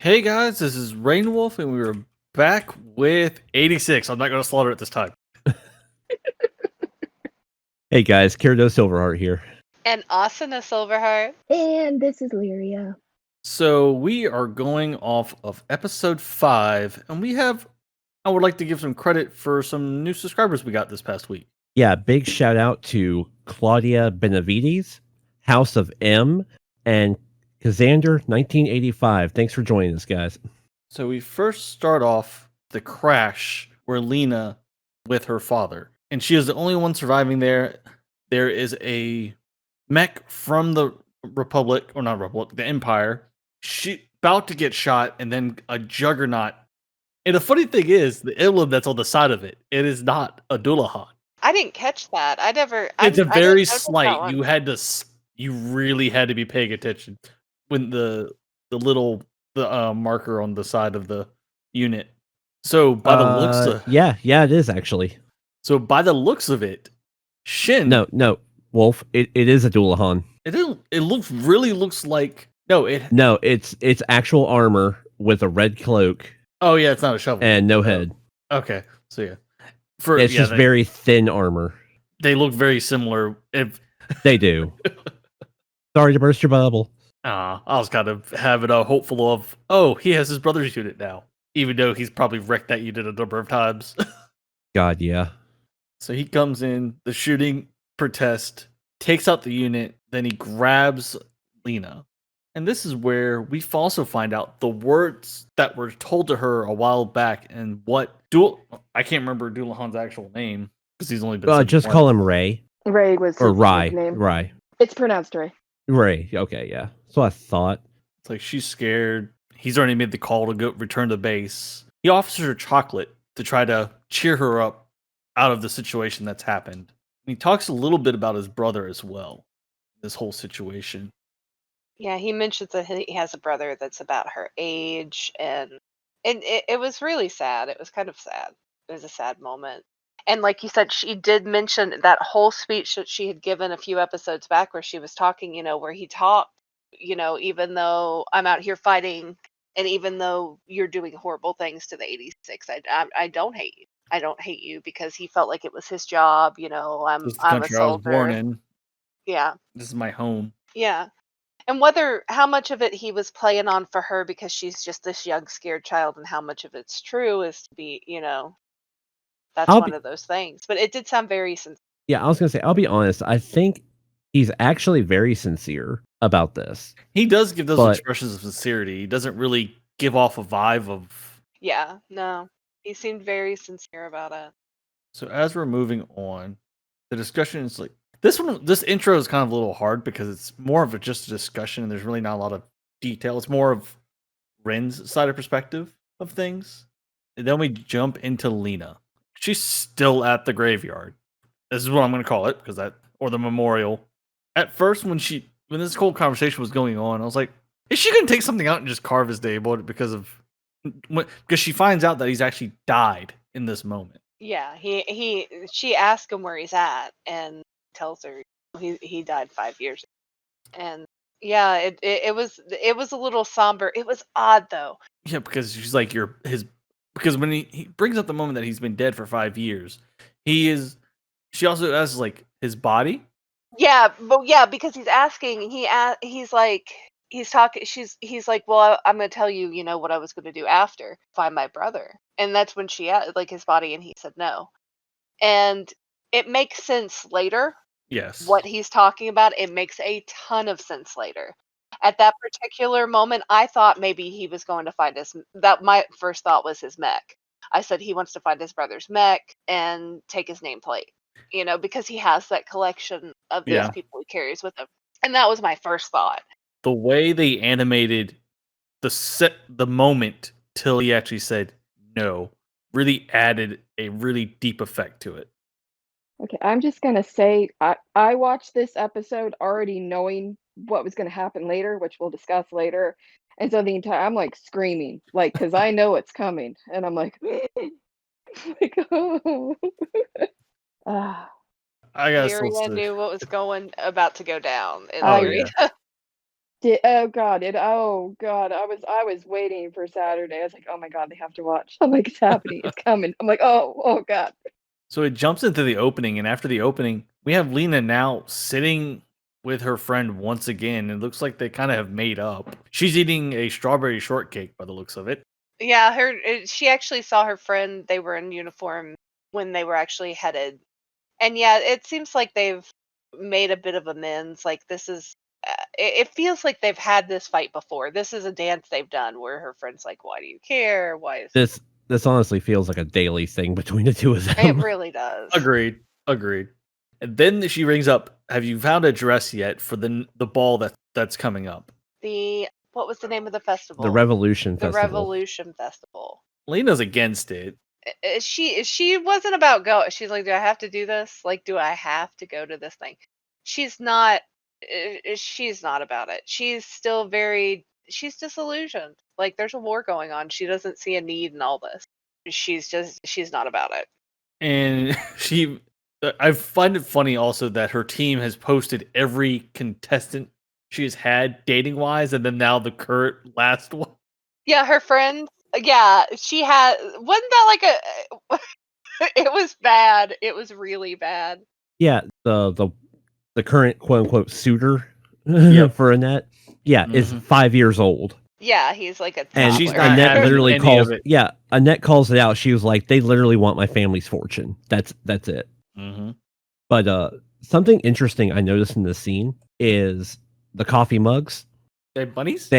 Hey guys, this is Rainwolf, and we are back with 86. I'm not going to slaughter it this time. Hey guys, Kirido Silverheart here. And Asuna Silverheart. And this is Lyria. So we are going off of episode 5, and I would like to give some credit for some new subscribers we got this past week. Yeah, big shout out to Claudia Benavides, House of M, and Kazander 1985. Thanks for joining us, guys. So we first start off the crash where Lena with her father, and she is the only one surviving there. There is a mech from the Republic, or not Republic, the Empire. She about to get shot, and then a Juggernaut. And the funny thing is, the emblem that's on the side of it, it is not a Dullahan. I didn't catch that. It's a I very didn't notice that slight. one. You really had to be paying attention when the little marker on the side of the unit. So by the looks of yeah, it is actually. So by the looks of it, Shin. No, Wolf. It is a Dullahan. It looks like no. It's actual armor with a red cloak. Oh yeah, it's not a shovel and no head. Okay, so yeah, it's just very thin armor. They look very similar. They do. Sorry to burst your bubble. I was kind of having a hopeful of, oh, he has his brother's unit now, even though he's probably wrecked that unit a number of times. God, yeah. So he comes in, the shooting protest, takes out the unit, then he grabs Lena. And this is where we also find out the words that were told to her a while back and what I can't remember Dullahan's actual name because he's only been just call him Ray. Ray was his name. Ray. It's pronounced Ray. Ray. Okay, yeah. So I thought. It's like she's scared. He's already made the call to go return to base. He offers her chocolate to try to cheer her up out of the situation that's happened. And he talks a little bit about his brother as well. This whole situation. Yeah, he mentions that he has a brother that's about her age, and it was really sad. It was kind of sad. It was a sad moment. And like you said, she did mention that whole speech that she had given a few episodes back where she was talking, where he talked, even though I'm out here fighting and even though you're doing horrible things to the 86, I don't hate you. I don't hate you because he felt like it was his job, I'm This is the a country I was born soldier. in. Yeah. This is my home. Yeah. And how much of it he was playing on for her because she's just this young, scared child, and how much of it's true is to be, that's one of those things. But it did sound very sincere. Yeah, I was going to say, I'll be honest. I think he's actually very sincere about this. He does give those expressions of sincerity. He doesn't really give off a vibe of... Yeah, no. He seemed very sincere about it. So as we're moving on, the discussion is like, this intro is kind of a little hard because it's more of just a discussion and there's really not a lot of detail. It's more of Ren's side of perspective of things. And then we jump into Lena. She's still at the graveyard. This is what I'm going to call it or the memorial. At first, when this whole conversation was going on, I was like, is she going to take something out and just carve his day because she finds out that he's actually died in this moment. Yeah, she asked him where he's at and tells her he died 5 years ago. And yeah, it was a little somber. It was odd though. Yeah, because she's like because when he brings up the moment that he's been dead for 5 years, she also asks like his body. Yeah, but yeah, because he's asking, he's like, he's talking, he's like, well, I'm going to tell you, what I was going to do after, find my brother. And that's when she asked, like, his body, and he said no. And it makes sense later. Yes. What he's talking about, it makes a ton of sense later. At that particular moment, I thought maybe he was going to find my first thought was his mech. I said he wants to find his brother's mech and take his nameplate, because he has that collection of those people he carries with him. And that was my first thought. The way they animated the moment till he actually said no really added a really deep effect to it. Okay, I'm just going to say I watched this episode already knowing what was going to happen later, which we'll discuss later. And so I'm like screaming, like, because I know it's coming. And I'm like, oh. I knew what was about to go down. Oh, yeah. Oh god, I was waiting for Saturday. I was like, oh my god, they have to watch. I'm like, it's happening, it's coming. I'm like, oh god. So it jumps into the opening, and after the opening, we have Lena now sitting with her friend once again. It looks like they kind of have made up. She's eating a strawberry shortcake by the looks of it. Yeah, she actually saw her friend. They were in uniform when they were actually headed. And yeah, it seems like they've made a bit of amends. Like this is it feels like they've had this fight before. This is a dance they've done where her friend's like, "Why do you care? Why is This honestly feels like a daily thing between the two of It them. really does." Agreed. And then she rings up, "Have you found a dress yet for the ball that's coming up?" What was the name of the festival? The Revolution The Festival. Revolution Festival. Lena's against it. She wasn't about go. She's like, do I have to do this? Like, do I have to go to this thing? She's not. She's not about it. She's still she's disillusioned. Like, there's a war going on. She doesn't see a need in all this. She's not about it. And I find it funny also that her team has posted every contestant she has had dating wise, and then now the current last one. Yeah, her friends. Yeah, she had. Wasn't that like a? It was bad. It was really bad. Yeah, the current quote unquote suitor Yep. for Annette, is 5 years old. Yeah, he's like a And She's toddler. not Annette having literally any calls of it. Yeah, Annette calls it out. She was like, they literally want my family's fortune. That's it. Mm-hmm. But something interesting I noticed in this scene is the coffee mugs. They bunnies?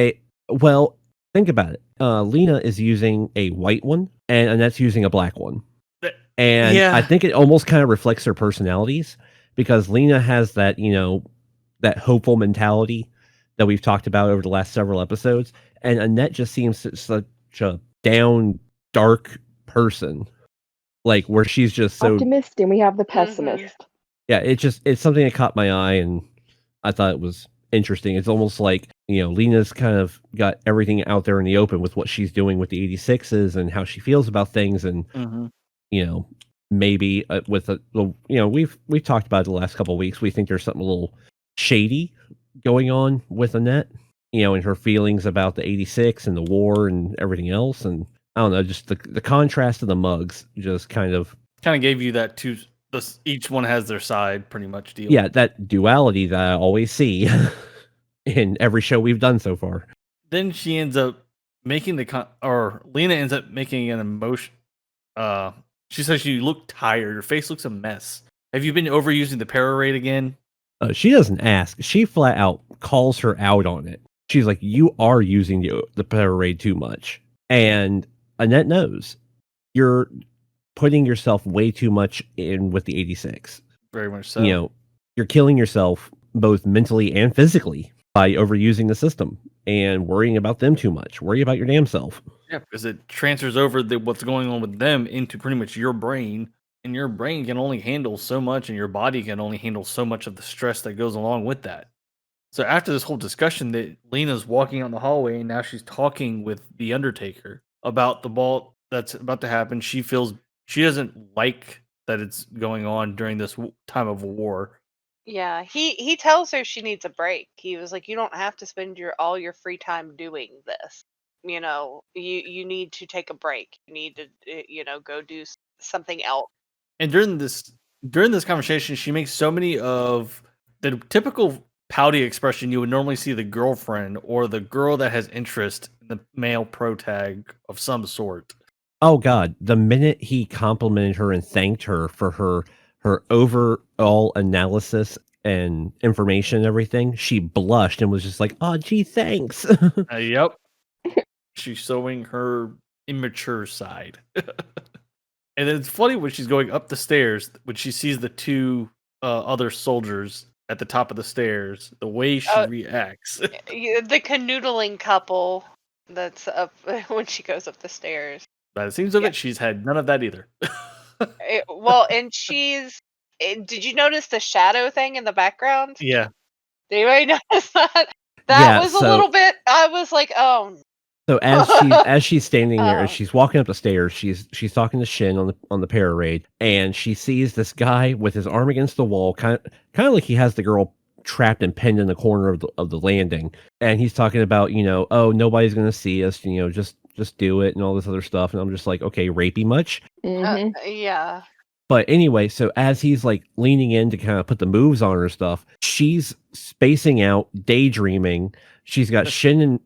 Well, think about it. Lena is using a white one, and Annette's using a black one. And Yeah. I think it almost kind of reflects their personalities, because Lena has that, that hopeful mentality that we've talked about over the last several episodes. And Annette just seems such a down, dark person. Like, where she's just so... Optimist, and we have the pessimist. Yeah, it's something that caught my eye, and I thought it was interesting. It's almost like, Lena's kind of got everything out there in the open with what she's doing with the 86s and how she feels about things. And, maybe we've talked about it the last couple of weeks. We think there's something a little shady going on with Annette, and her feelings about the 86 and the war and everything else. And I don't know, just the contrast of the mugs just kind of gave you that too. Each one has their side, pretty much deal. Yeah, that duality that I always see in every show we've done so far. Then she ends up making Lena ends up making an emotion. She says you look tired. Your face looks a mess. Have you been overusing the Pararate again? She doesn't ask. She flat out calls her out on it. She's like, you are using the Pararate too much. And Annette knows. You're putting yourself way too much in with the 86. Very much so. You're killing yourself both mentally and physically by overusing the system and worrying about them too much. Worry about your damn self. Yeah, because it transfers over what's going on with them into pretty much your brain, and your brain can only handle so much, and your body can only handle so much of the stress that goes along with that. So after this whole discussion, that Lena's walking on the hallway, and now she's talking with the Undertaker about the ball that's about to happen. She feels she doesn't like that it's going on during this time of war. Yeah, he tells her she needs a break. He was like, you don't have to spend all your free time doing this. You need to take a break. You need to go do something else. And during this conversation, she makes so many of the typical pouty expression you would normally see the girlfriend or the girl that has interest in the male protag of some sort. Oh God, the minute he complimented her and thanked her for her overall analysis and information and everything, she blushed and was just like, oh gee, thanks. Yep. She's showing her immature side. And then it's funny when she's going up the stairs, when she sees the two other soldiers at the top of the stairs, the way she reacts. The canoodling couple that's up when she goes up the stairs. By the seems of it, she's had none of that either. And did you notice the shadow thing in the background? Yeah. Did anybody notice that? That was a so- little bit, I was like, oh. So as she's standing there, as she's walking up the stairs, she's talking to Shin on the Pararade, and she sees this guy with his arm against the wall, kind of like he has the girl trapped and pinned in the corner of the landing, and he's talking about, oh, nobody's gonna see us, just do it and all this other stuff, and I'm just like, okay, rapey much? Mhm. Yeah. But anyway, so as he's like leaning in to kind of put the moves on her stuff, she's spacing out, daydreaming. She's got Shin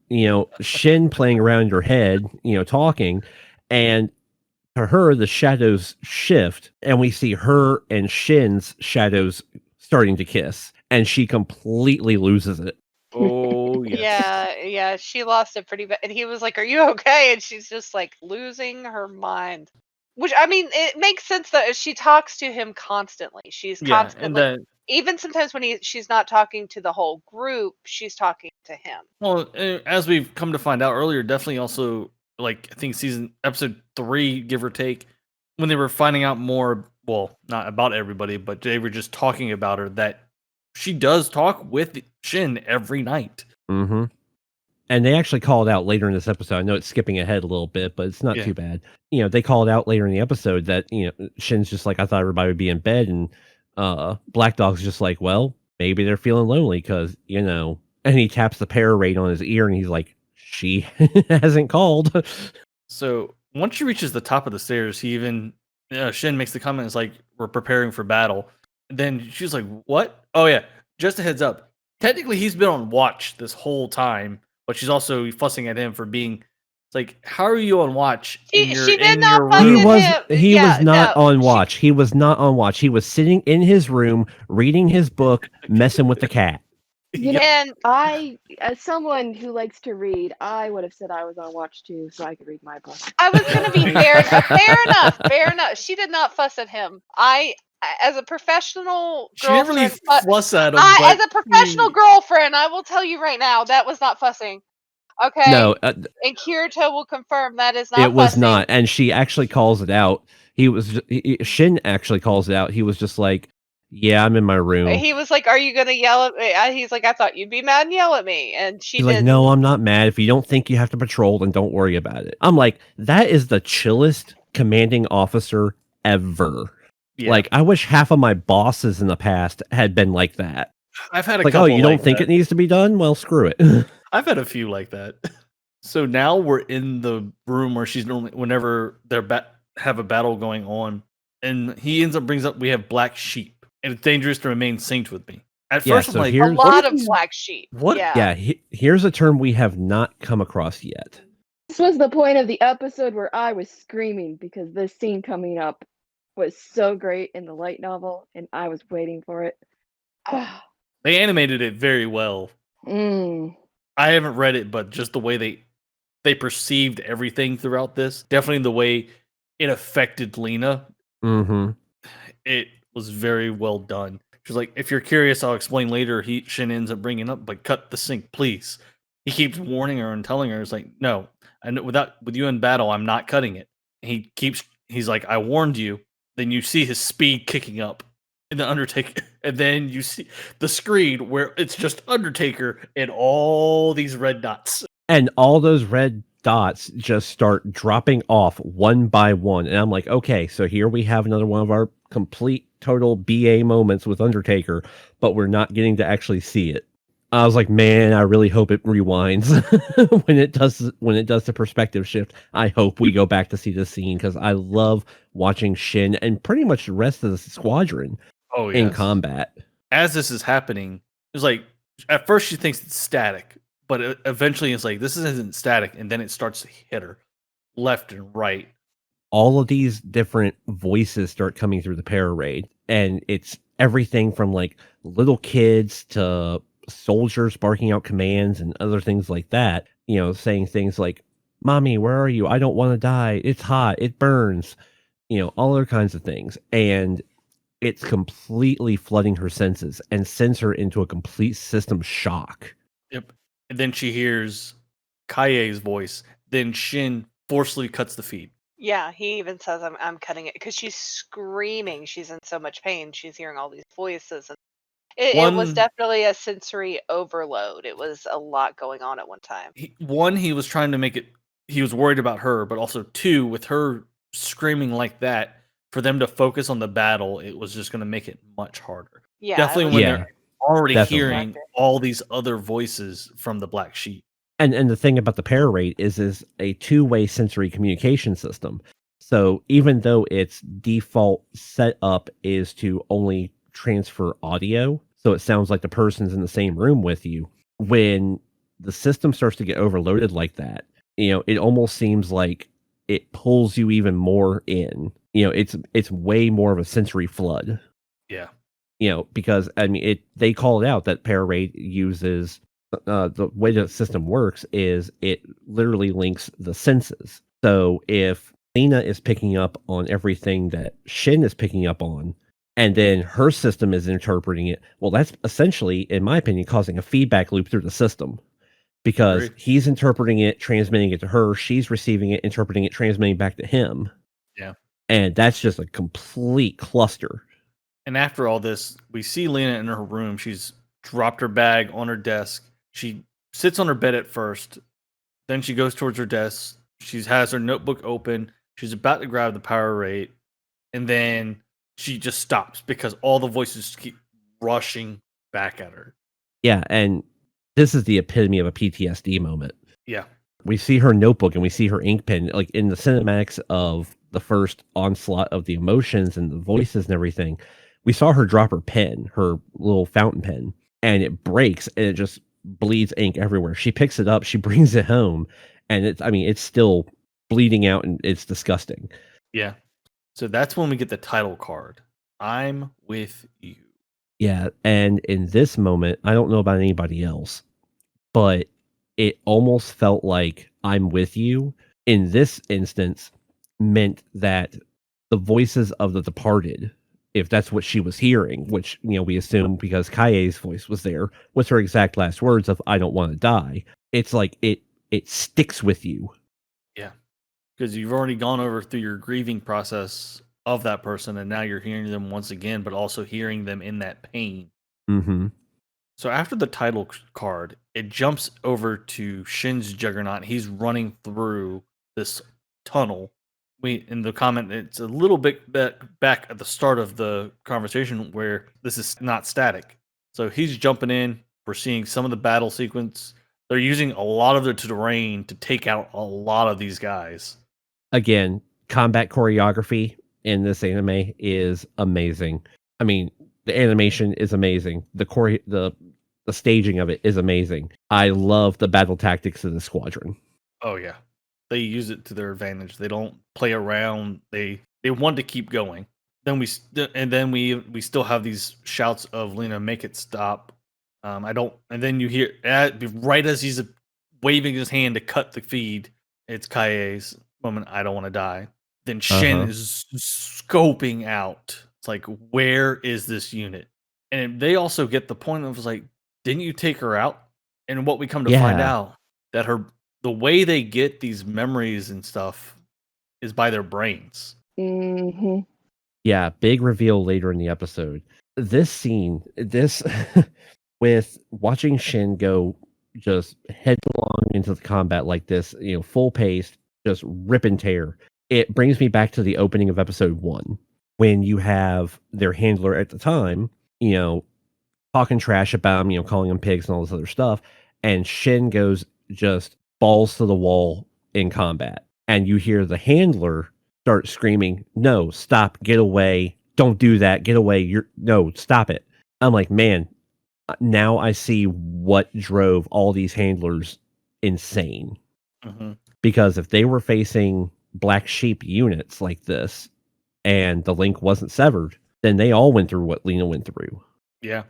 playing around her head, talking, and to her the shadows shift, and we see her and Shin's shadows starting to kiss, and she completely loses it. Oh yes. Yeah, she lost it pretty bad. And he was like, "Are you okay?" And she's just like losing her mind. Which, I mean, it makes sense that she talks to him constantly. She's Yeah, and constantly, then even sometimes when she's not talking to the whole group, she's talking to him. well, as we've come to find out earlier, definitely also like I think episode 3, give or take, when they were finding out more, well, not about everybody, but they were just talking about her, that she does talk with Shin every night. Mm-hmm. And they actually call it out later in this episode. I know it's skipping ahead a little bit, but it's not Yeah. too bad. They call it out later in the episode that, Shin's just like, I thought everybody would be in bed. And Black Dog's just like, well, maybe they're feeling lonely because, and he taps the para rate on his ear and he's like, she hasn't called. So once she reaches the top of the stairs, Shin makes the comment, it's like, we're preparing for battle. And then she's like, what? Oh yeah, just a heads up. Technically, he's been on watch this whole time, but she's also fussing at him for being. It's like, how are you on watch? She did not fuss He at was him. he Yeah, was not no, on watch. He was not on watch. He was sitting in his room reading his book, messing with the cat. You know, And I, as someone who likes to read, I would have said I was on watch too, so I could read my book. I was going to be fair enough. She did not fuss at him. As a professional She didn't really girlfriend, fuss at him. as but a professional girlfriend, I will tell you right now, that was not fussing. Okay? No, And Kirito will confirm that is not it was fussing. not. And she actually calls it out. Shin actually calls it out. He was just like, yeah, I'm in my room. He was like, "Are you going to yell at me?" He's like, "I thought you'd be mad and yell at me." And she He's did. like, no, I'm not mad. If you don't think you have to patrol, then don't worry about it. I'm like, that is the chillest commanding officer ever. yeah. Like, I wish half of my bosses in the past had been like that. I've had a Like, couple. oh, you don't like think that. it needs to be done? Well, screw it. I've had a few like that. So now we're in the room where she's normally, whenever they're have a battle going on, and he ends up brings up, we have black sheep, and it's dangerous to remain synced with me. At Yeah, first, so I'm like, a here's- lot what of is- black sheep. What? Yeah. Here's a term we have not come across yet. This was the point of the episode where I was screaming because this scene coming up was so great in the light novel, and I was waiting for it. They animated it very well. Mm. I haven't read it, but just the way they perceived everything throughout this, definitely the way it affected Lena, Mm-hmm. it was very well done. She's like, if you're curious, I'll explain later. Shin ends up bringing up, but cut the sync, please. He keeps warning her and telling her, it's like, no, I know with you in battle, I'm not cutting it. He's like, I warned you. Then you see his speed kicking up in the Undertaker, and then you see the screen where it's just Undertaker and all these red dots. And all those red dots just start dropping off one by one. And I'm like, okay, so here we have another one of our complete total BA moments with Undertaker, but we're not getting to actually see it. I was like, man, I really hope it rewinds when it does the perspective shift. I hope we go back to see this scene because I love watching Shin and pretty much the rest of the squadron in combat. As this is happening, it's like at first she thinks it's static, but eventually it's like this isn't static, and then it starts to hit her left and right. All of these different voices start coming through the para raid, and it's everything from like little kids to soldiers barking out commands and other things like that, saying things like, mommy, where are you? I don't want to die. It's hot. It burns, all other kinds of things. And it's completely flooding her senses and sends her into a complete system shock. Yep. And then she hears Kaie's voice. Then Shin forcefully cuts the feed. Yeah, he even says, I'm cutting it, because she's screaming. She's in so much pain. She's hearing all these voices. And it was definitely a sensory overload. It was a lot going on at one time. He was trying to make it, he was worried about her, but also two, with her screaming like that, for them to focus on the battle, it was just going to make it much harder. Yeah, Definitely it was when Yeah. they're already Definitely. hearing all these other voices from the Black Sheep. And the thing about the para rate is a two-way sensory communication system. So even though its default setup is to only transfer audio, so it sounds like the person's in the same room with you, when the system starts to get overloaded like that, it almost seems like it pulls you even more in. It's way more of a sensory flood. Yeah. Because I mean, they call it out that Pararate uses the way the system works is it literally links the senses. So if Lena is picking up on everything that Shin is picking up on, and then her system is interpreting it, well, that's essentially, in my opinion, causing a feedback loop through the system. Because Agreed. he's interpreting it, transmitting it to her, she's receiving it, interpreting it, transmitting back to him. Yeah. And that's just a complete cluster. And after all this, we see Lena in her room. She's dropped her bag on her desk. She sits on her bed at first. Then she goes towards her desk. She has her notebook open. She's about to grab the power rate. And then she just stops because all the voices keep rushing back at her. Yeah, and this is the epitome of a PTSD moment. Yeah. We see her notebook and we see her ink pen, like in the cinematics of the first onslaught of the emotions and the voices and everything. We saw her drop her pen, her little fountain pen, and it breaks and it just bleeds ink everywhere. She picks it up, she brings it home, and it's still bleeding out and it's disgusting. Yeah. So that's when we get the title card. I'm with you. Yeah, and in this moment, I don't know about anybody else, but it almost felt like I'm with you in this instance meant that the voices of the departed, if that's what she was hearing, which we assume because Kaye's voice was there, was her exact last words of "I don't want to die." It's like it sticks with you. Yeah. Because you've already gone over through your grieving process of that person, and now you're hearing them once again, but also hearing them in that pain. Mm-hmm. So after the title card, it jumps over to Shin's Juggernaut. He's running through this tunnel. In the comment, it's a little bit back at the start of the conversation where this is not static. So he's jumping in. We're seeing some of the battle sequence. They're using a lot of the terrain to take out a lot of these guys. Again, combat choreography in this anime is amazing. I mean, the animation is amazing. The staging of it is amazing. I love the battle tactics of the squadron. Oh yeah, they use it to their advantage. They don't play around. They want to keep going. Then we still have these shouts of Lena, make it stop. I don't. And then you hear right as he's waving his hand to cut the feed. It's Kaie's moment. I don't want to die. Then Shin is scoping out. It's like, where is this unit? And they also get the point of like, didn't you take her out? And what we come to find out that the way they get these memories and stuff is by their brains. Mm-hmm. Yeah, big reveal later in the episode. This scene, with watching Shin go just headlong into the combat like this, full paced, just rip and tear. It brings me back to the opening of episode 1 when you have their handler at the time, talking trash about him, calling them pigs and all this other stuff. And Shin goes just balls to the wall in combat. And you hear the handler start screaming, "No, stop, get away. Don't do that. Get away. No, stop it." I'm like, man, now I see what drove all these handlers insane. Mm-hmm. Because if they were facing Black Sheep units like this and the link wasn't severed, then they all went through what Lena went through. Yeah.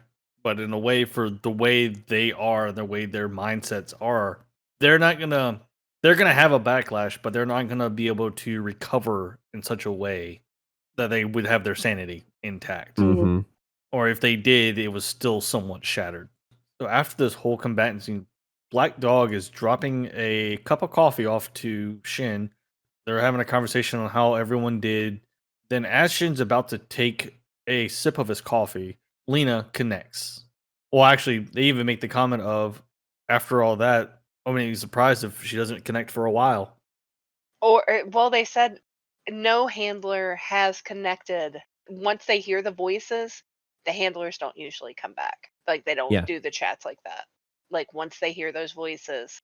But in a way, for the way they are, the way their mindsets are, they're going to have a backlash, but they're not going to be able to recover in such a way that they would have their sanity intact. Mm-hmm. Or if they did, it was still somewhat shattered. So after this whole combatant scene, Black Dog is dropping a cup of coffee off to Shin. They're having a conversation on how everyone did. Then as Shin's about to take a sip of his coffee, Lena connects. Well, actually, they even make the comment of, after all that, I mean, he's surprised if she doesn't connect for a while. Or, well, they said no handler has connected. Once they hear the voices, the handlers don't usually come back. Like they don't Yeah. do the chats like that. Like once they hear those voices,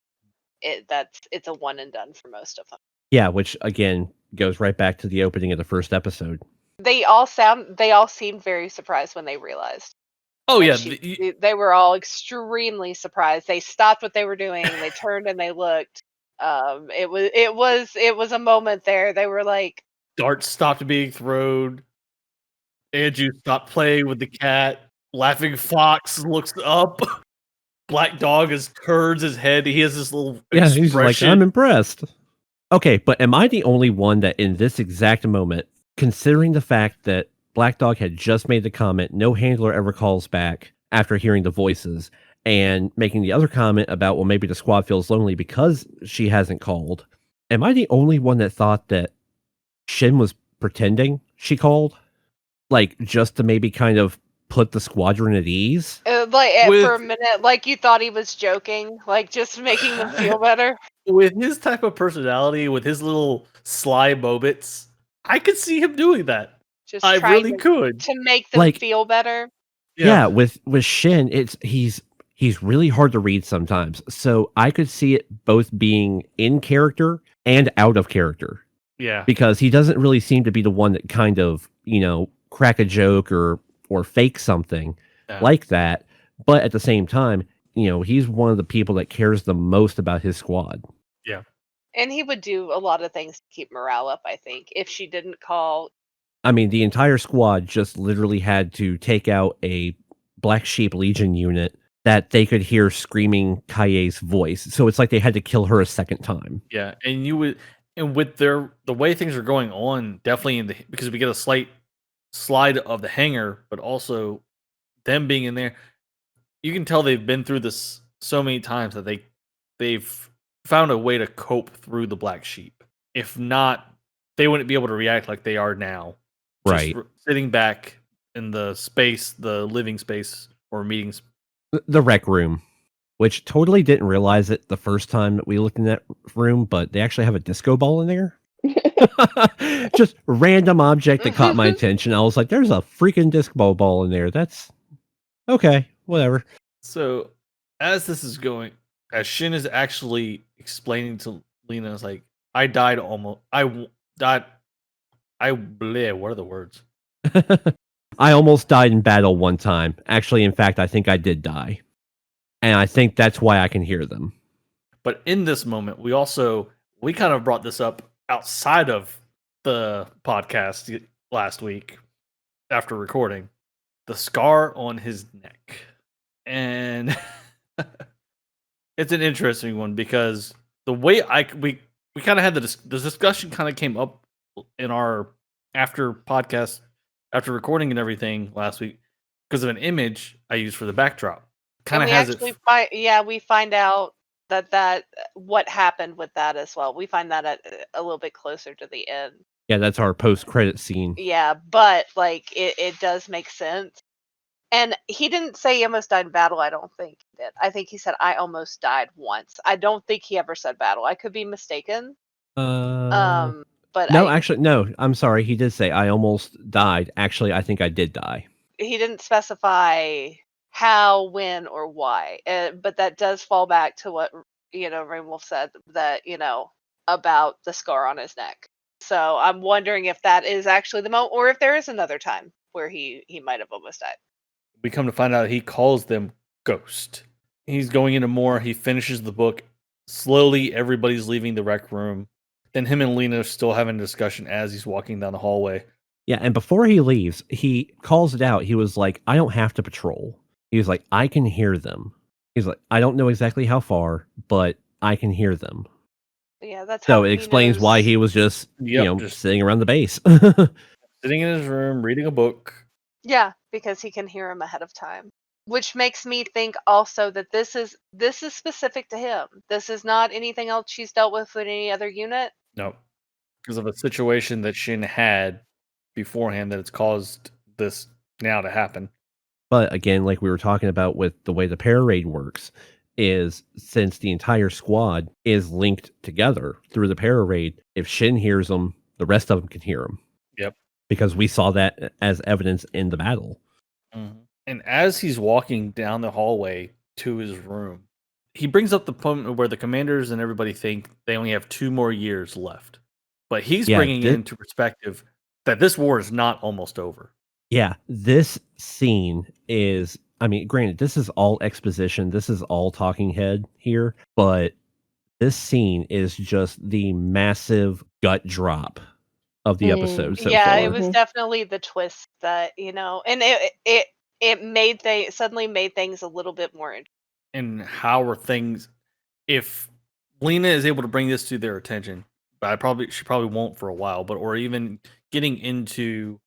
it's a one and done for most of them. Yeah, which again goes right back to the opening of the first episode. They all seemed very surprised when they realized. Oh And yeah, they were all extremely surprised. They stopped what they were doing. They turned and they looked. It was a moment there. They were like, darts stopped being thrown. Andrew stopped playing with the cat. Laughing Fox looks up. Black Dog turns his head. He has this little Yeah, expression. he's like, I'm impressed. Okay, but am I the only one that in this exact moment, considering the fact that Black Dog had just made the comment, no handler ever calls back after hearing the voices, and making the other comment about, well, maybe the squad feels lonely because she hasn't called. Am I the only one that thought that Shin was pretending she called? Like, just to maybe kind of put the squadron at ease? for a minute, like you thought he was joking, like just making them feel better. With his type of personality, with his little sly moments, I could see him doing that. Just I trying really could. to make them Like- feel better. Yeah, with Shin, he's really hard to read sometimes. So I could see it both being in character and out of character, Yeah. because he doesn't really seem to be the one that kind of, crack a joke or fake something Yeah. like that. But at the same time, he's one of the people that cares the most about his squad. And he would do a lot of things to keep morale up, I think. If she didn't call, I mean, the entire squad just literally had to take out a Black Sheep Legion unit that they could hear screaming Kaye's voice. So it's like they had to kill her a second time. Yeah, and with the way things are going on, definitely because we get a slight slide of the hangar, but also them being in there, you can tell they've been through this so many times that they've found a way to cope through the Black Sheep. If not, they wouldn't be able to react like they are now. Right. Sitting back in the space, the living space or meetings. The rec room, which totally didn't realize it the first time that we looked in that room, but they actually have a disco ball in there. Just random object that caught my attention. I was like, there's a freaking disco ball in there. That's okay, whatever. So as this is going, as Shin is actually explaining to Lena, it's like, I died almost. What are the words? I almost died in battle one time. Actually, in fact, I think I did die. And I think that's why I can hear them. But in this moment, we kind of brought this up outside of the podcast last week after recording. The scar on his neck. And it's an interesting one because the way we kind of had the discussion kind of came up in our after recording and everything last week because of an image I used for the backdrop. Kind of has actually it. we find out that what happened with that as well. We find that a little bit closer to the end. Yeah, that's our post-credit scene. Yeah, but like it does make sense. And he didn't say he almost died in battle. I don't think he did. I think he said I almost died once. I don't think he ever said battle. I could be mistaken. But no, actually, no. I'm sorry. He did say I almost died. Actually, I think I did die. he didn't specify how, when, or why. But that does fall back to what Rainwolf said, that about the scar on his neck. So I'm wondering if that is actually the moment, or if there is another time where he might have almost died. We come to find out he calls them Ghost. He's going into more. He finishes the book. Slowly, everybody's leaving the rec room. Then him and Lena are still having a discussion as he's walking down the hallway. Yeah, and before he leaves, he calls it out. He was like, I don't have to patrol. He was like, I can hear them. He's like, I don't know exactly how far, but I can hear them. Yeah, that's So how it he explains knows. why he was just, Yep, just sitting around the base. Sitting in his room, reading a book. Yeah, because he can hear him ahead of time. Which makes me think also that this is specific to him. This is not anything else she's dealt with any other unit. No. Because of a situation that Shin had beforehand that it's caused this now to happen. But again, like we were talking about with the way the pair raid works, is since the entire squad is linked together through the pair raid, if Shin hears them, the rest of them can hear them. Yep. Because we saw that as evidence in the battle. Mm-hmm. And as he's walking down the hallway to his room, he brings up the point where the commanders and everybody think they only have 2 more years left. But he's Yeah, bringing into perspective that this war is not almost over. Yeah, this scene is, I mean, granted, this is all exposition, this is all talking head here, but this scene is just the massive gut drop of the episode so Yeah, far. it was definitely the twist that, and it made suddenly made things a little bit more interesting. And how are things if Lena is able to bring this to their attention, but she probably won't for a while, but or even getting into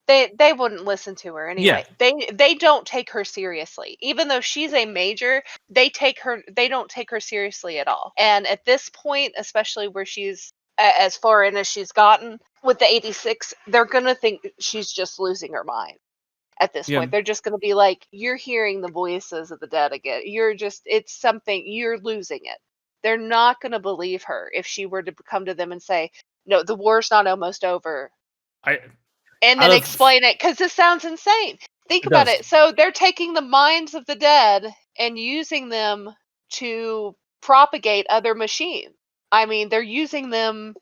They wouldn't listen to her anyway. Yeah. They don't take her seriously. Even though she's a major, they don't take her seriously at all. And at this point, especially where she's as far in as she's gotten with the 86, they're going to think she's just losing her mind. At this Yeah. point, they're just going to be like, you're hearing the voices of the dead again. It's something, you're losing it. They're not going to believe her if she were to come to them and say, no, the war's not almost over. And then explain it, because this sounds insane. Think about it. So they're taking the minds of the dead and using them to propagate other machines. I mean, they're using, and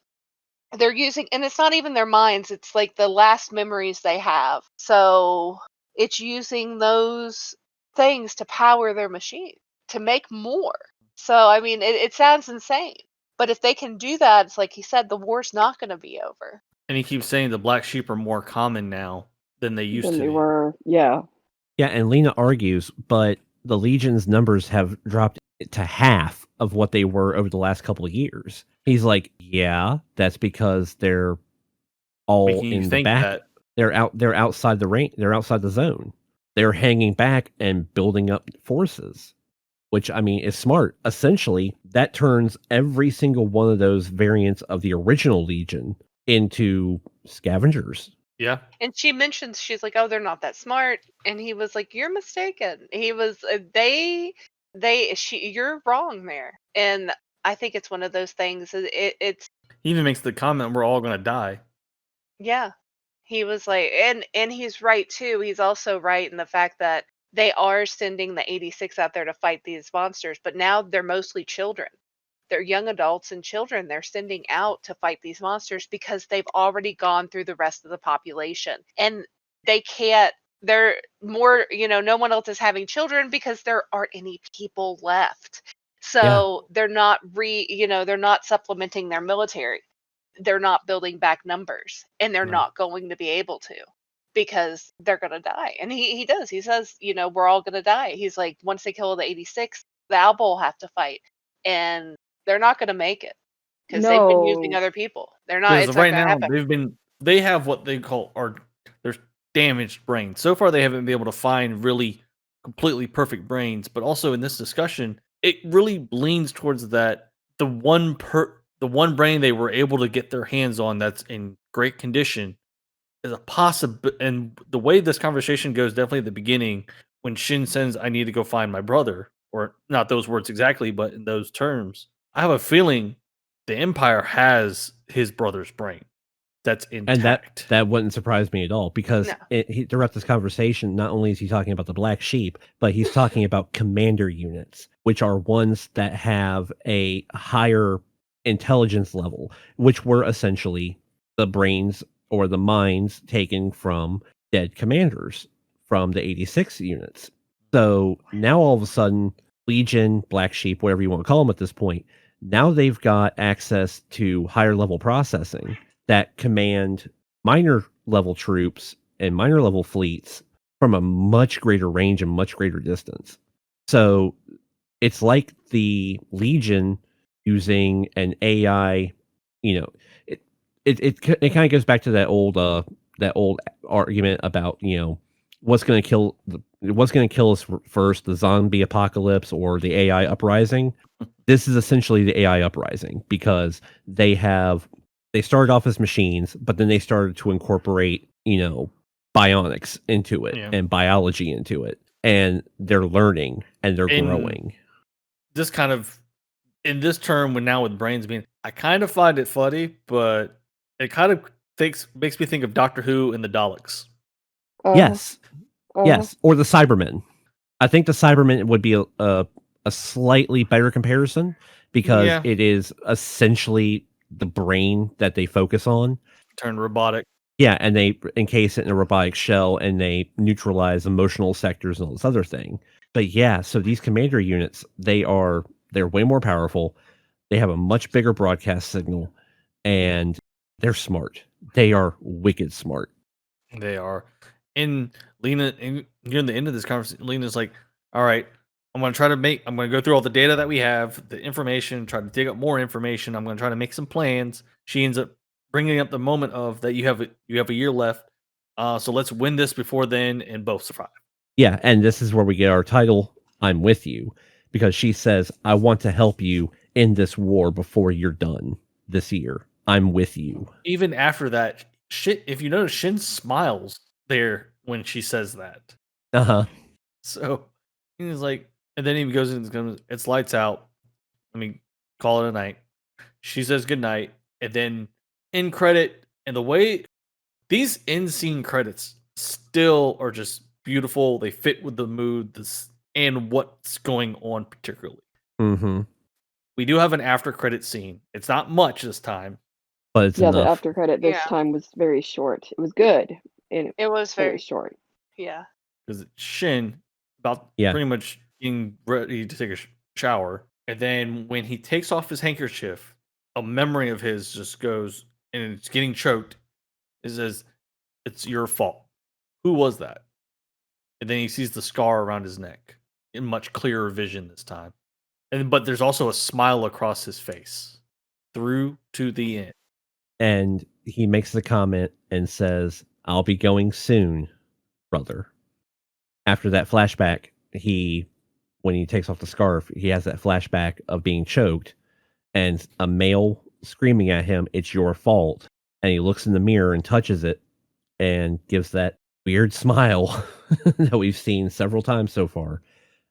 it's not even their minds, it's like the last memories they have. So it's using those things to power their machine, to make more. So, I mean, it sounds insane. But if they can do that, it's like he said, the war's not going to be over. And he keeps saying the black sheep are more common now than they used to They be. were, yeah. Yeah, and Lena argues, but the Legion's numbers have dropped to half of what they were over the last couple of years. He's like, yeah, that's because they're all in the back. They're outside the range. They're outside the zone. They're hanging back and building up forces, which, I mean, is smart. Essentially, that turns every single one of those variants of the original Legion into scavengers. Yeah. And she mentions, she's like, oh, they're not that smart. And he was like, you're mistaken. He was, you're wrong there. And I think it's one of those things. It's. He even makes the comment, we're all going to die. Yeah. He was like, and he's right too. He's also right in the fact that they are sending the 86 out there to fight these monsters, but now they're mostly children. They're young adults and children they're sending out to fight these monsters because they've already gone through the rest of the population. And they're more, no one else is having children because there aren't any people left. So they're not they're not supplementing their military. They're not building back numbers, and they're not going to be able to, because they're going to die. And he does. He says, we're all going to die. He's like, once they kill the 86, the Alba will have to fight. And they're not going to make it because they've been using other people. They're not. It's right not now happen. they have what they call their damaged brains. So far, they haven't been able to find really completely perfect brains. But also in this discussion, it really leans towards that the one brain they were able to get their hands on that's in great condition is a possible. And the way this conversation goes, definitely at the beginning, when Shin says, "I need to go find my brother," or not those words exactly, but in those terms. I have a feeling the Empire has his brother's brain that's intact. And that wouldn't surprise me at all, because throughout this conversation, not only is he talking about the black sheep, but he's talking about commander units, which are ones that have a higher intelligence level, which were essentially the brains or the minds taken from dead commanders from the 86 units. So now all of a sudden, Legion, Black Sheep, whatever you want to call them at this point, now they've got access to higher level processing that command minor level troops and minor level fleets from a much greater range and much greater distance. So it's like the Legion using an AI, it kind of goes back to that old argument about, what's going to kill us first, the zombie apocalypse or the AI uprising. This is essentially the AI uprising, because they started off as machines, but then they started to incorporate, bionics into it and biology into it, and they're learning and they're growing. This kind of, in this term, with brains being, I kind of find it funny, but it kind of makes me think of Doctor Who and the Daleks. Yes. Yes, or the Cybermen. I think the Cybermen would be a slightly better comparison because Yeah. it is essentially the brain that they focus on. Turned robotic. Yeah, and they encase it in a robotic shell and they neutralize emotional sectors and all this other thing. But yeah, so these commander units, they're way more powerful. They have a much bigger broadcast signal, and they're smart. They are wicked smart. They are. And Lena, near the end of this conversation, Lena's like, all right, I'm going to go through all the data that we have, the information, try to dig up more information. I'm going to try to make some plans. She ends up bringing up the moment of that you have a year left. So let's win this before then and both survive. Yeah, and this is where we get our title, I'm with you, because she says, I want to help you in this war before you're done this year. I'm with you. Even after that, if you notice, Shin smiles there when she says that. Uh-huh. So he's like, and then he goes in, it's lights out. Let me call it a night. She says good night, and then end credit. And the way these end scene credits still are just beautiful. They fit with the mood, and what's going on particularly. Mm-hmm. We do have an after credit scene. It's not much this time, but it's enough. The after credit this time was very short. It was good. And it was very short. Yeah. Because Shin about pretty much getting ready to take a shower, and then when he takes off his handkerchief, a memory of his just goes and it's getting choked. It says, "It's your fault. Who was that?" And then he sees the scar around his neck in much clearer vision this time. But there's also a smile across his face through to the end. And he makes the comment and says, I'll be going soon, brother. After that flashback, when he takes off the scarf, he has that flashback of being choked and a male screaming at him, it's your fault. And he looks in the mirror and touches it and gives that weird smile that we've seen several times so far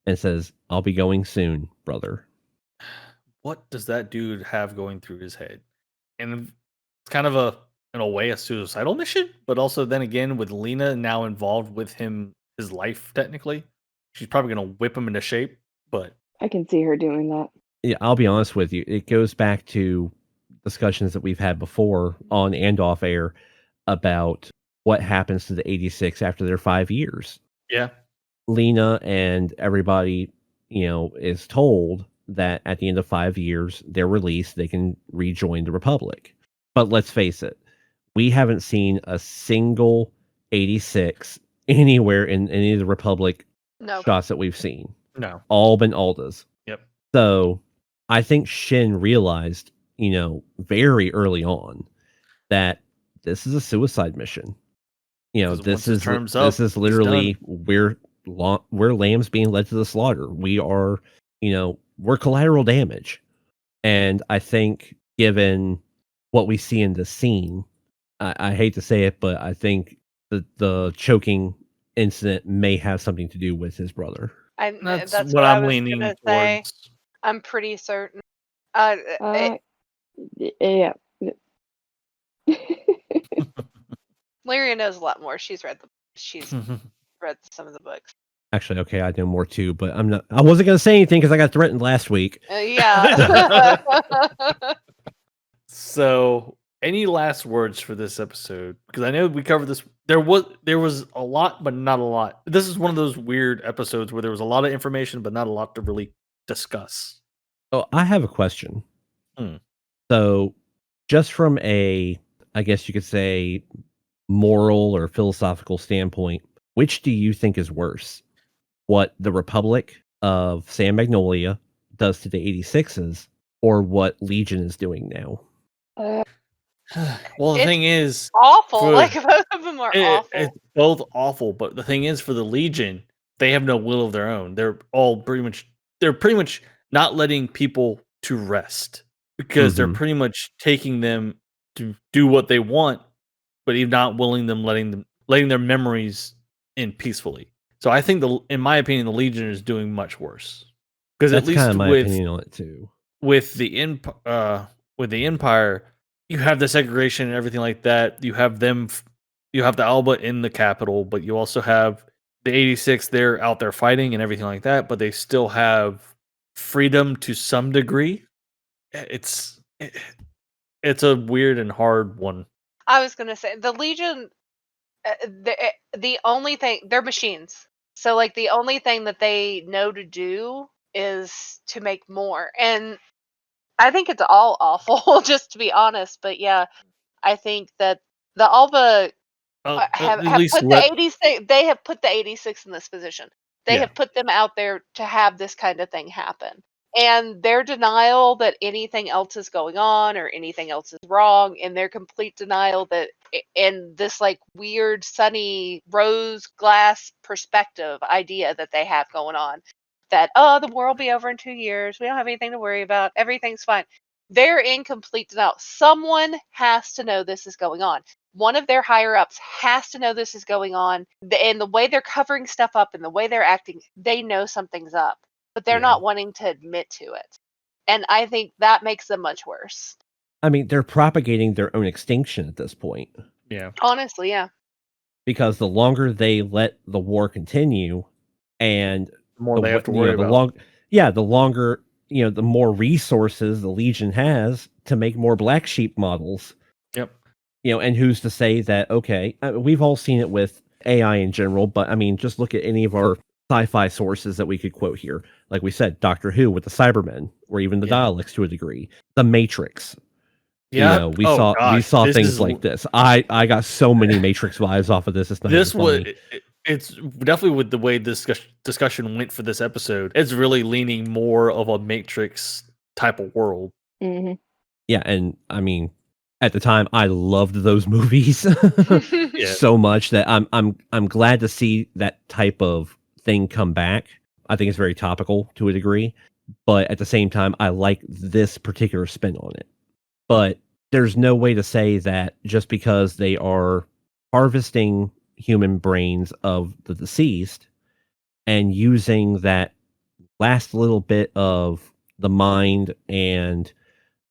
and says, I'll be going soon, brother. What does that dude have going through his head? And it's kind of in a way, a suicidal mission, but also then again, with Lena now involved with his life, technically, she's probably going to whip him into shape, but I can see her doing that. Yeah, I'll be honest with you. It goes back to discussions that we've had before on and off air about what happens to the 86 after their 5 years. Yeah. Lena and everybody, is told that at the end of 5 years, they're released, they can rejoin the Republic. But let's face it, we haven't seen a single 86 anywhere in any of the Republic shots that we've seen. No. All been Aldas. Yep. So I think Shin realized, very early on that this is a suicide mission. This is literally we're lambs being led to the slaughter. We are, we're collateral damage. And I think given what we see in the scene, I hate to say it, but I think the choking incident may have something to do with his brother. That's what I'm leaning towards. I'm pretty certain. Yeah. Lyria knows a lot more. She's read read some of the books. Actually, okay, I know more too, but I wasn't going to say anything because I got threatened last week. Yeah. So, any last words for this episode? Because I know we covered this. There was a lot, but not a lot. This is one of those weird episodes where there was a lot of information, but not a lot to really discuss. Oh, I have a question. So, just from I guess you could say, moral or philosophical standpoint, which do you think is worse? What the Republic of San Magnolia does to the 86s, or what Legion is doing now? Well, the thing is, awful. Both of them are awful. It's both awful, but the thing is, for the Legion, they have no will of their own. They're pretty much not letting people to rest because they're pretty much taking them to do what they want, but even not letting their memories in peacefully. So I think in my opinion, the Legion is doing much worse because at least kind of my opinion on it too. With the Empire, you have the segregation and everything like that. You have the Alba in the capital, but you also have the 86, they're out there fighting and everything like that, but they still have freedom to some degree. It's it's a weird and hard one. I was gonna say the Legion. The only thing, they're machines. So like the only thing that they know to do is to make more. And I think it's all awful, just to be honest. But yeah, I think that the Alba have At least put the 86. They have put the 86 in this position. They Yeah. have put them out there to have this kind of thing happen. And their denial that anything else is going on or anything else is wrong, and their complete denial that in this like weird sunny rose glass perspective idea that they have going on, that the war will be over in 2 years, we don't have anything to worry about, everything's fine. They're in complete denial. Someone has to know this is going on. One of their higher ups has to know this is going on. And the way they're covering stuff up and the way they're acting, they know something's up, but they're Yeah. not wanting to admit to it. And I think that makes them much worse. I mean, they're propagating their own extinction at this point. Yeah. Honestly, yeah. Because the longer they let the war continue, and The more they have to worry the about. the longer, the more resources the Legion has to make more Black Sheep models. Yep. And who's to say that, okay, we've all seen it with AI in general, but I mean, just look at any of our sci-fi sources that we could quote here. Like we said, Doctor Who with the Cybermen, or even the Yeah. Daleks to a degree. The Matrix. Yeah. We Oh, saw gosh, things like this. I got so many Matrix vibes off of this. It's not This even was funny. it's definitely with the way this discussion went for this episode. It's really leaning more of a Matrix type of world. Hmm. Yeah, and I mean, at the time, I loved those movies Yeah. so much that I'm glad to see that type of thing come back. I think it's very topical to a degree, but at the same time, I like this particular spin on it. But there's no way to say that just because they are harvesting human brains of the deceased and using that last little bit of the mind and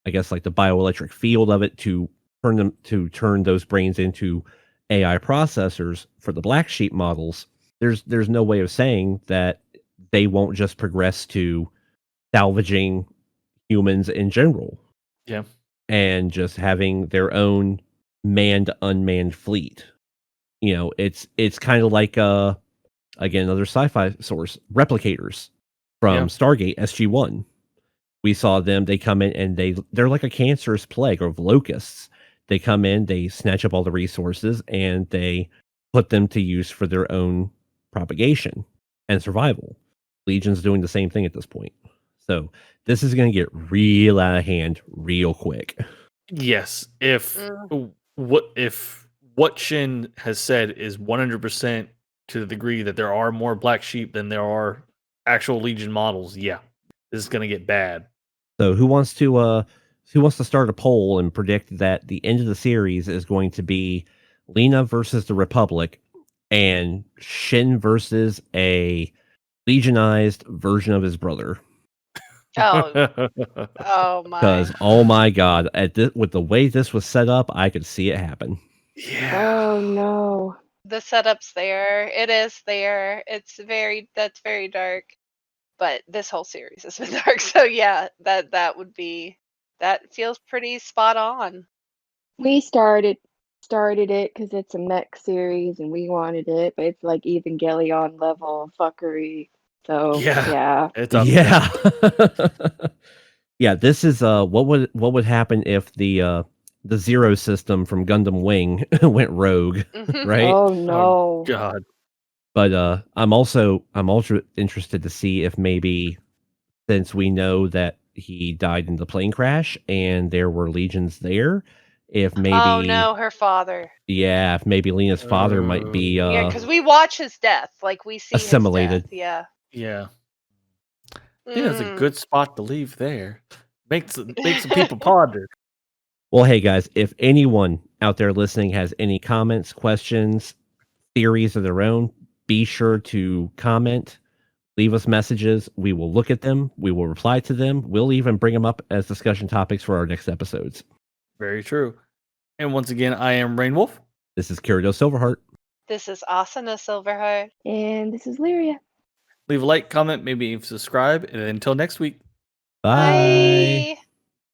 I guess like the bioelectric field of it to turn those brains into AI processors for the Black Sheep models, there's no way of saying that they won't just progress to salvaging humans in general. Yeah. And just having their own manned unmanned fleet. It's kind of like again, another sci-fi source, replicators from Yeah. Stargate SG-1. We saw them, they come in and they're like a cancerous plague of locusts. They come in, they snatch up all the resources and they put them to use for their own propagation and survival. Legion's doing the same thing at this point. So this is going to get real out of hand real quick. Yes. If what Shin has said is 100% to the degree that there are more Black Sheep than there are actual Legion models, yeah, this is going to get bad. So who wants to start a poll and predict that the end of the series is going to be Lena versus the Republic and Shin versus a Legionized version of his brother? Oh my. Because oh my god, with the way this was set up, I could see it happen. Yeah. Oh no. The setup's there. It is there. That's very dark. But this whole series has been dark. So yeah, that feels pretty spot on. We started it because it's a mech series and we wanted it, but it's like Evangelion level fuckery. So yeah. It's up Yeah. Yeah, this is what would happen if the Zero system from Gundam Wing went rogue, right? Oh no. God. But I'm also interested to see if maybe, since we know that he died in the plane crash and there were legions there, if maybe Oh no, her father. yeah, if maybe Lena's father might be Yeah, because we watch his death. Like we see assimilated. his death. Yeah. Yeah. I think that's a good spot to leave there. Make some people ponder. Well, hey guys, if anyone out there listening has any comments, questions, theories of their own, be sure to comment, leave us messages. We will look at them. We will reply to them. We'll even bring them up as discussion topics for our next episodes. Very true. And once again, I am Rainwolf. This is Kirito Silverheart. This is Asana Silverheart. And this is Lyria. Leave a like, comment, maybe subscribe, and until next week. Bye. Bye.